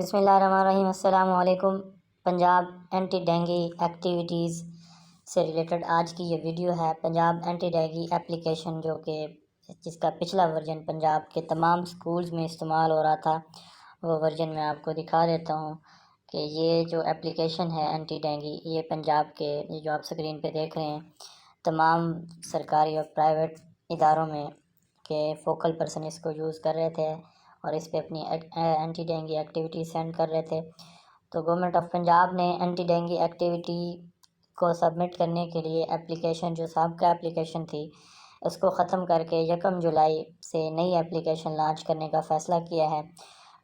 بسم اللہ الرحمن الرحیم۔ السلام علیکم۔ پنجاب اینٹی ڈینگی ایکٹیویٹیز سے ریلیٹڈ آج کی یہ ویڈیو ہے۔ پنجاب اینٹی ڈینگی اپلیکیشن جس کا پچھلا ورژن پنجاب کے تمام سکولز میں استعمال ہو رہا تھا، وہ ورژن میں آپ کو دکھا دیتا ہوں کہ یہ جو اپلیکیشن ہے اینٹی ڈینگی، یہ پنجاب کے جو آپ سکرین پہ دیکھ رہے ہیں تمام سرکاری اور پرائیویٹ اداروں میں کہ فوکل پرسن اس کو یوز کر رہے تھے اور اس پہ اپنی اینٹی ڈینگی ایکٹیویٹی سینڈ کر رہے تھے۔ تو گورنمنٹ آف پنجاب نے اینٹی ڈینگی ایکٹیویٹی کو سبمٹ کرنے کے لیے اپلیکیشن جو سابقہ اپلیکیشن تھی اس کو ختم کر کے 1 جولائی سے نئی اپلیکیشن لانچ کرنے کا فیصلہ کیا ہے۔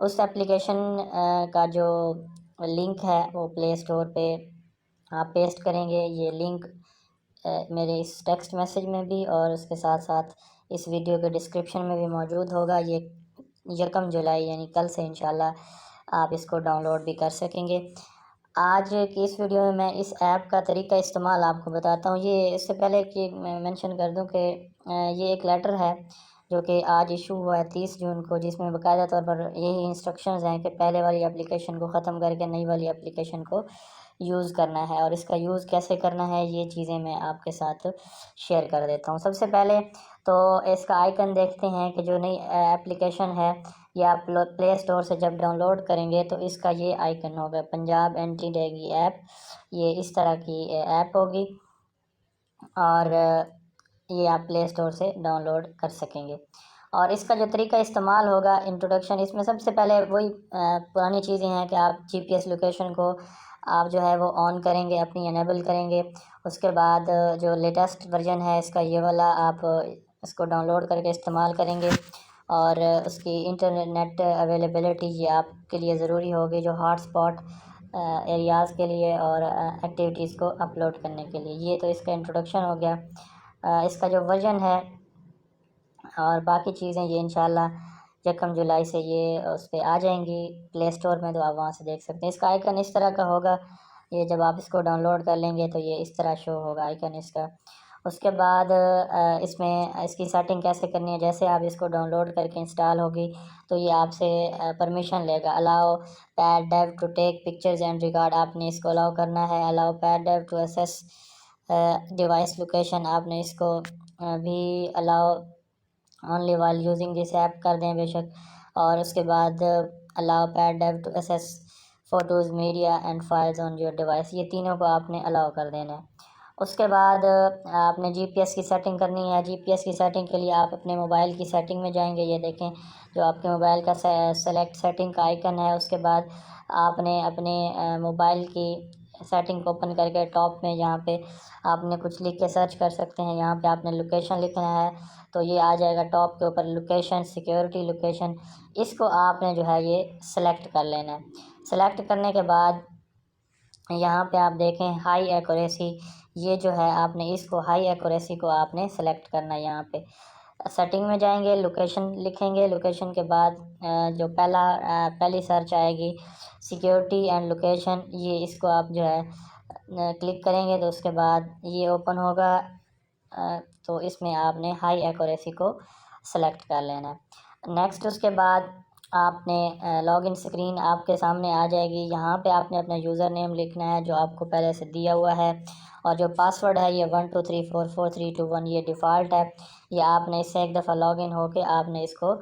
اس اپلیکیشن کا جو لنک ہے وہ پلے اسٹور پہ آپ پیسٹ کریں گے۔ یہ لنک میرے اس ٹیکسٹ میسیج میں بھی اور اس کے ساتھ ساتھ اس ویڈیو کے ڈسکرپشن میں بھی موجود ہوگا۔ یہ 1 جولائی یعنی کل سے انشاءاللہ آپ اس کو ڈاؤن لوڈ بھی کر سکیں گے۔ آج کی اس ویڈیو میں میں اس ایپ کا طریقہ استعمال آپ کو بتاتا ہوں۔ یہ اس سے پہلے کہ میں مینشن کر دوں کہ یہ ایک لیٹر ہے جو کہ آج ایشو ہوا ہے 30 جون کو، جس میں باقاعدہ طور پر یہی انسٹرکشنز ہیں کہ پہلے والی اپلیکیشن کو ختم کر کے نئی والی اپلیکیشن کو یوز کرنا ہے، اور اس کا یوز کیسے کرنا ہے یہ چیزیں میں آپ کے ساتھ شیئر کر دیتا ہوں۔ سب سے پہلے تو اس کا آئیکن دیکھتے ہیں کہ جو نئی اپلیکیشن ہے یہ آپ پلے اسٹور سے جب ڈاؤن لوڈ کریں گے تو اس کا یہ آئیکن ہوگا، پنجاب اینٹی ڈینگی ایپ۔ یہ اس طرح کی ایپ ہوگی اور یہ آپ پلے اسٹور سے ڈاؤن لوڈ کر سکیں گے۔ اور اس کا جو طریقہ استعمال ہوگا، انٹروڈکشن، اس میں سب سے پہلے وہی پرانی چیزیں ہیں کہ آپ جی پی ایس لوکیشن کو آپ جو ہے وہ آن کریں گے، اپنی انیبل کریں گے۔ اس کے بعد جو لیٹسٹ ورژن ہے اس کا یہ والا آپ اس کو ڈاؤن لوڈ کر کے استعمال کریں گے، اور اس کی انٹرنیٹ اویلیبلٹی یہ آپ کے لیے ضروری ہوگی، جو ہاٹ اسپاٹ ایریاز کے لیے اور ایکٹیویٹیز کو اپلوڈ کرنے کے لیے۔ یہ تو اس کا انٹروڈکشن ہو گیا۔ اس کا جو ورژن ہے اور باقی چیزیں یہ انشاءاللہ 1 جولائی سے یہ اس پہ آ جائیں گی پلے اسٹور میں، تو آپ وہاں سے دیکھ سکتے ہیں۔ اس کا آئیکن اس طرح کا ہوگا، یہ جب آپ اس کو ڈاؤن لوڈ کر لیں گے تو یہ اس طرح شو ہوگا آئیکن اس کا۔ اس کے بعد اس میں اس کی سیٹنگ کیسے کرنی ہے، جیسے آپ اس کو ڈاؤن لوڈ کر کے انسٹال ہوگی تو یہ آپ سے پرمیشن لے گا۔ Allow paid due to take pictures and record, آپ نے اس کو الاؤ کرنا ہے۔ Allow paid due to access device location, آپ نے اس کو بھی allow only while using this app کر دیں بے شک۔ اور اس کے بعد allow paid due to access photos media and files on your device, یہ تینوں کو آپ نے الاؤ کر دینا ہے۔ اس کے بعد آپ نے جی پی ایس کی سیٹنگ کرنی ہے۔ جی پی ایس کی سیٹنگ کے لیے آپ اپنے موبائل کی سیٹنگ میں جائیں گے، یہ دیکھیں جو آپ کے موبائل کا سلیکٹ سیٹنگ کا آئیکن ہے۔ اس کے بعد آپ نے اپنے موبائل کی سیٹنگ کو اوپن کر کے ٹاپ میں یہاں پہ آپ نے کچھ لکھ کے سرچ کر سکتے ہیں۔ یہاں پہ آپ نے لوکیشن لکھنا ہے تو یہ آ جائے گا ٹاپ کے اوپر، لوکیشن سیکیورٹی لوکیشن، اس کو آپ نے جو ہے یہ سلیکٹ کر لینا ہے۔ سلیکٹ کرنے کے بعد یہاں پہ آپ دیکھیں ہائی ایکوریسی، یہ جو ہے آپ نے اس کو ہائی ایکوریسی کو آپ نے سلیکٹ کرنا ہے۔ یہاں پہ سیٹنگ میں جائیں گے، لوکیشن لکھیں گے، لوکیشن کے بعد جو پہلی سرچ آئے گی سیکیورٹی اینڈ لوکیشن، یہ اس کو آپ جو ہے کلک کریں گے تو اس کے بعد یہ اوپن ہوگا، تو اس میں آپ نے ہائی ایکوریسی کو سلیکٹ کر لینا ہے۔ نیکسٹ اس کے بعد آپ نے لاگ ان اسکرین آپ کے سامنے آ جائے گی۔ یہاں پہ آپ نے اپنا یوزر نیم لکھنا ہے جو آپ کو پہلے سے دیا ہوا ہے، اور جو پاسورڈ ہے یہ 12344321 یہ ڈیفالٹ ہے۔ یہ آپ نے اس سے ایک دفعہ لاگ ان ہو کے آپ نے اس کو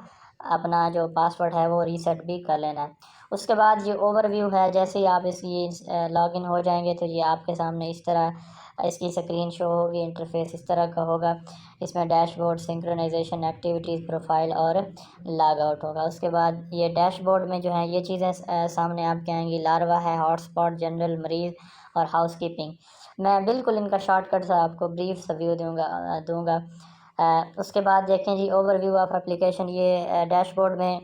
اپنا جو پاسورڈ ہے وہ ریسیٹ بھی کر لینا ہے۔ اس کے بعد یہ اوور ویو ہے، جیسے ہی آپ اس کی لاگ ان ہو جائیں گے تو یہ آپ کے سامنے اس طرح اس کی سکرین شو ہوگی، انٹرفیس اس طرح کا ہوگا۔ اس میں dash board, synchronisation, activities, profile اور لاگ آؤٹ ہوگا۔ اس کے بعد یہ ڈیش بورڈ میں جو ہیں یہ چیزیں سامنے آپ کے آئیں گی، لاروا ہے، ہاٹ اسپاٹ، جنرل، مریض اور ہاؤس کیپنگ۔ میں بالکل ان کا شارٹ کٹ سا آپ کو بریف سا ویو دوں گا۔ اس کے بعد دیکھیں G over view of application, یہ ڈیش بورڈ میں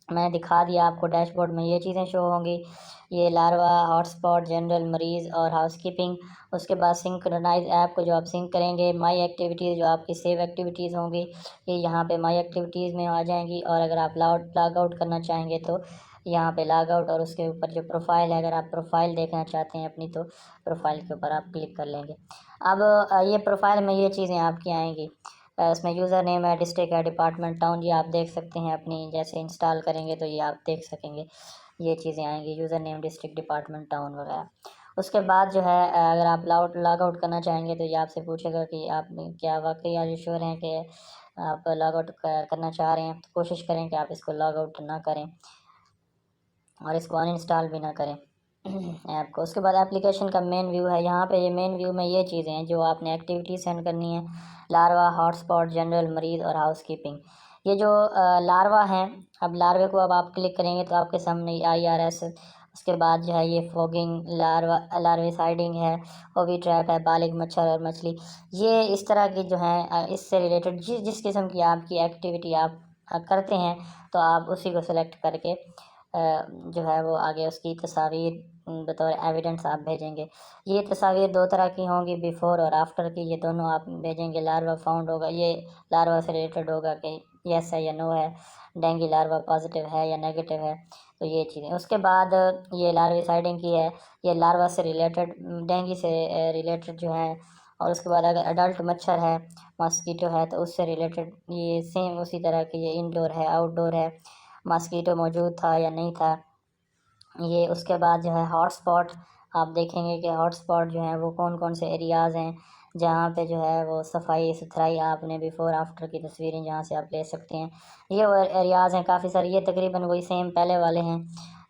میں دکھا دیا آپ کو، ڈیش بورڈ میں یہ چیزیں شو ہوں گی، یہ لاروا، ہاٹ اسپاٹ، جنرل، مریض اور ہاؤس کیپنگ۔ اس کے بعد سنکرونائز ایپ کو جو آپ سنک کریں گے، مائی ایکٹیویٹیز جو آپ کی سیو ایکٹیویٹیز ہوں گی یہ یہاں پہ مائی ایکٹیویٹیز میں آ جائیں گی، اور اگر آپ لاگ آؤٹ کرنا چاہیں گے تو یہاں پہ لاگ آؤٹ، اور اس کے اوپر جو پروفائل ہے اگر آپ پروفائل دیکھنا چاہتے ہیں اپنی تو پروفائل کے اوپر آپ کلک کر لیں گے۔ اب یہ پروفائل میں یہ چیزیں آپ کی آئیں گی، اس میں یوزر نیم ہے، ڈسٹرکٹ ہے، ڈپارٹمنٹ، ٹاؤن، یہ آپ دیکھ سکتے ہیں اپنی، جیسے انسٹال کریں گے تو یہ آپ دیکھ سکیں گے۔ یہ چیزیں آئیں گی، user name district department town وغیرہ۔ اس کے بعد جو ہے اگر آپ لاگ آؤٹ کرنا چاہیں گے تو یہ آپ سے پوچھے گا کہ آپ کیا واقعی آر یو شیور ہیں کہ آپ لاگ آؤٹ کرنا چاہ رہے ہیں، تو کوشش کریں کہ آپ اس کو لاگ آؤٹ نہ کریں اور اس کو ان انسٹال بھی نہ کریں ایپ کو۔ اس کے بعد اپلیکیشن کا مین ویو ہے، یہاں پہ یہ مین ویو میں یہ چیزیں ہیں جو آپ نے ایکٹیویٹی سینڈ کرنی ہے: لاروا، ہاٹ اسپاٹ، جنرل، مریض اور ہاؤس کیپنگ۔ یہ جو لاروا ہیں، اب لاروے کو اب آپ کلک کریں گے تو آپ کے سامنے IRS، اس کے بعد جو ہے یہ فوگنگ، لاروے سائڈنگ ہے، اووی ٹریپ ہے، بالغ مچھر اور مچھلی۔ یہ اس طرح کی جو ہیں اس سے ریلیٹڈ جس قسم کی آپ کی ایکٹیویٹی آپ کرتے ہیں تو آپ اسی کو سلیکٹ کر کے جو ہے وہ آگے اس کی تصاویر بطور ایویڈنس آپ بھیجیں گے۔ یہ تصاویر دو طرح کی ہوں گی، بیفور اور آفٹر کی، یہ دونوں آپ بھیجیں گے۔ لاروا فاؤنڈ ہوگا، یہ لاروا سے ریلیٹڈ ہوگا کہ یس ہے یا نو ہے، ڈینگی لاروا پازیٹیو ہے یا نیگیٹو ہے، تو یہ چیزیں۔ اس کے بعد یہ لاروی سائڈنگ کی ہے، یہ لاروا سے ریلیٹڈ، ڈینگی سے ریلیٹڈ جو ہے۔ اور اس کے بعد اگر اڈلٹ مچھر ہے، ماسکیٹو ہے، تو اس سے ریلیٹڈ یہ سیم اسی طرح کی، یہ انڈور ہے، آؤٹ ڈور ہے، ماسکیٹو موجود تھا یا نہیں تھا یہ۔ اس کے بعد جو ہے ہاٹ اسپاٹ، آپ دیکھیں گے کہ ہاٹ اسپاٹ جو ہیں وہ کون کون سے ایریاز ہیں جہاں پہ جو ہے وہ صفائی ستھرائی، آپ نے بیفور آفٹر کی تصویریں جہاں سے آپ لے سکتے ہیں۔ یہ وہ ایریاز ہیں کافی سارے، یہ تقریباً وہی سیم پہلے والے ہیں،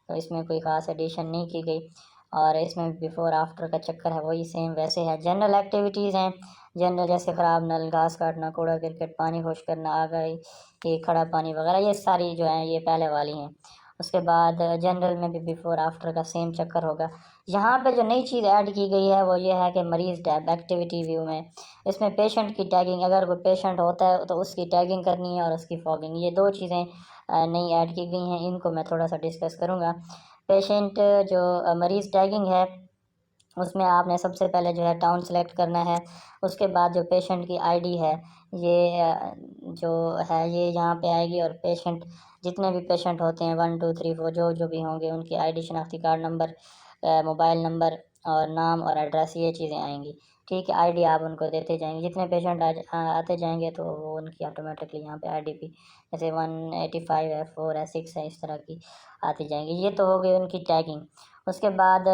تو اس میں کوئی خاص ایڈیشن نہیں کی گئی، اور اس میں بیفور آفٹر کا چکر ہے وہی سیم ویسے ہے۔ جنرل ایکٹیویٹیز ہیں، جنرل جیسے خراب نل، گھاس کاٹنا، کوڑا کرکٹ، پانی خشک کرنا، آگاہی، یہ کھڑا پانی وغیرہ، یہ ساری جو ہیں یہ پہلے والی ہیں۔ اس کے بعد جنرل میں بھی بیفور آفٹر کا سیم چکر ہوگا۔ یہاں پہ جو نئی چیز ایڈ کی گئی ہے وہ یہ ہے کہ مریض ٹیب ایکٹیویٹی ویو میں، اس میں پیشنٹ کی ٹیگنگ، اگر کوئی پیشنٹ ہوتا ہے تو اس کی ٹیگنگ کرنی ہے اور اس کی فوگنگ، یہ دو چیزیں نئی ایڈ کی گئی ہیں، ان کو میں تھوڑا سا ڈسکس کروں گا۔ پیشنٹ جو مریض ٹیگنگ ہے اس میں آپ نے سب سے پہلے جو ہے ٹاؤن سلیکٹ کرنا ہے، اس کے بعد جو پیشنٹ کی ID ہے یہ جو ہے یہ یہاں پہ آئے گی، اور پیشنٹ جتنے بھی پیشنٹ ہوتے ہیں 1 2 3 4 جو بھی ہوں گے ان کی ID، شناختی کارڈ نمبر، موبائل نمبر اور نام اور ایڈریس، یہ چیزیں آئیں گی، ٹھیک ہے۔ ID آپ ان کو دیتے جائیں گے، جتنے پیشنٹ آتے جائیں گے تو وہ ان کی آٹومیٹکلی یہاں پہ ID بھی جیسے 185 ہے، 4 ہے، 6 ہے، اس طرح کی آتی جائیں گی۔ یہ تو ہو گئی ان کی ٹیگنگ۔ اس کے بعد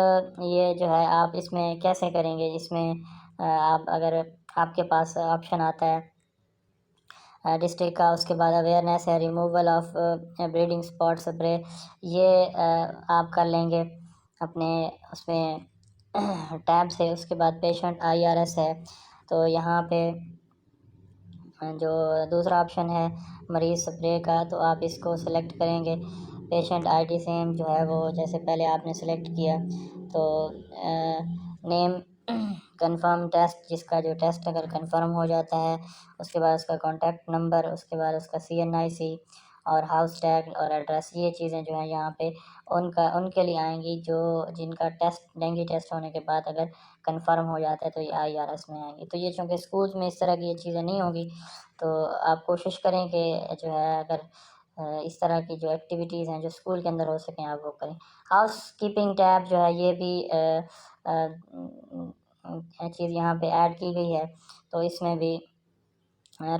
یہ جو ہے آپ اس میں کیسے کریں گے، اس میں آپ اگر آپ کے پاس آپشن آتا ہے ڈسٹرکٹ کا، اس کے بعد اویئرنیس ہے، removal of breeding spot spray, یہ آپ کر لیں گے اپنے اس میں ٹیب سے۔ اس کے بعد پیشنٹ IRS ہے، تو یہاں پہ جو دوسرا آپشن ہے مریض سپرے کا، تو آپ اس کو سلیکٹ کریں گے۔ پیشنٹ ID سیم جو ہے وہ جیسے پہلے آپ نے سلیکٹ کیا، تو نیم کنفرم ٹیسٹ، جس کا جو ٹیسٹ اگر کنفرم ہو جاتا ہے، اس کے بعد اس کا کانٹیکٹ نمبر، اس کے بعد اس کا CNIC اور ہاؤس ٹیگ اور ایڈریس، یہ چیزیں جو ہیں یہاں پہ ان کے لیے آئیں گی جو جن کا ٹیسٹ ڈینگی ٹیسٹ ہونے کے بعد اگر کنفرم ہو جاتا ہے تو یہ IRS میں آئیں گی۔ تو یہ چونکہ اسکولز میں اس طرح کی یہ چیزیں نہیں ہوں گی، تو آپ کوشش کریں کہ جو ہے اگر اس طرح کی جو ایکٹیویٹیز ہیں جو اسکول کے اندر ہو سکیں آپ وہ کریں۔ ہاؤس کیپنگ ٹیب جو ہے یہ بھی چیز یہاں پہ ایڈ کی گئی ہے، تو اس میں بھی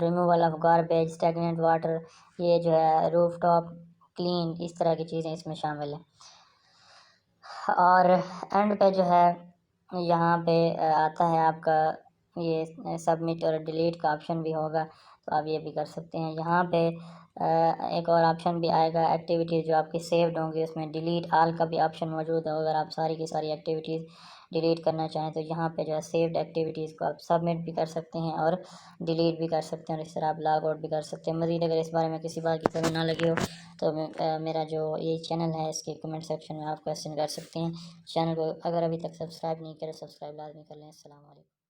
ریموول آف گاربیج، اسٹیگننٹ واٹر، یہ جو ہے روف ٹاپ کلین، اس طرح کی چیزیں اس میں شامل ہیں۔ اور اینڈ پہ جو ہے یہاں پہ آتا ہے آپ کا یہ سبمٹ اور ڈیلیٹ کا آپشن بھی ہوگا، تو آپ یہ بھی کر سکتے ہیں۔ یہاں پہ ایک اور آپشن بھی آئے گا، ایکٹیویٹیز جو آپ کی سیوڈ ہوں گی اس میں ڈیلیٹ آل کا بھی آپشن موجود ہے، اگر آپ ساری کی ساری ایکٹیویٹیز ڈیلیٹ کرنا چاہیں تو یہاں پہ جو ہے سیوڈ ایکٹیویٹیز کو آپ سبمٹ بھی کر سکتے ہیں اور ڈیلیٹ بھی کر سکتے ہیں، اور اس طرح آپ لاگ آؤٹ بھی کر سکتے ہیں۔ مزید اگر اس بارے میں کسی بات کی کمی نہ لگی ہو تو میرا جو یہ چینل ہے اس کے کمنٹ سیکشن میں آپ کویسچن کر سکتے ہیں۔ چینل کو اگر ابھی تک سبسکرائب نہیں کرے سبسکرائب لازمی کر لیں۔ السلام علیکم۔